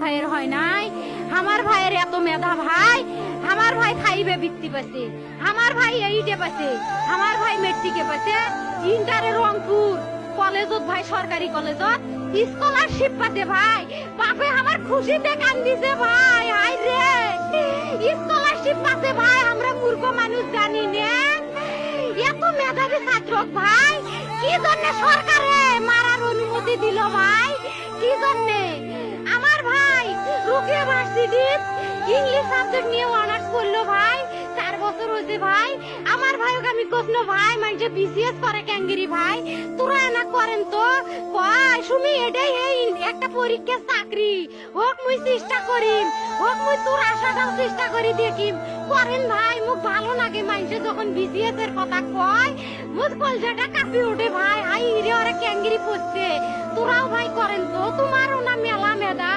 ভাইয়ের হয় নাই। আমার ভাইয়ের এত মেধা ভাই, আমার ভাই খাইবে বৃত্তি পাচ্ছে, আমার ভাই এইটে পাচ্ছে, আমার ভাই মেট্রিকে পাচ্ছে, ইন্টারে রংপুর কলেজত ভাই, সরকারি কলেজত স্কলারশিপ পাতে ভাই। বাপে আমার খুশিতে কান্দিছে ভাই, হাই রে স্কলারশিপ পাতে ভাই। আমরা মূর্খ মানুষ জানি না এত মেধাবী ছাত্র ভাই কি জন্য সরকারে মারার অনুমতি দিল ভাই, কি জন্য? আমার ভাই রুকিয়া ভার্সিটি ইংলিশ সাবজেক্ট নিয়ে অনার্স করলো ভাই, 4 বছর হয়েছে ভাই। আমার ভাইকে আমি কখনো ভাই মানে বিসিএস করে ক্যাঙ্গিরি ভাই, তোরা না করেন তো কয় সুমি এটাই এই একটা পরীক্ষা চাকরি হোক, মুই চেষ্টা করিম, হোক মুই তোর আশাটাও চেষ্টা করি দেখিম, করেন ভাই। মুখ ভালো লাগে মানুষে যখন বিসিএস এর কথা কয়, মুখ কলজাটা কাঁপি ওঠে ভাই, হাই রে ওরা ক্যাঙ্গিরি পড়ছে। তোরাও ভাই করেন তো, তোমারও না মেলা মেধা।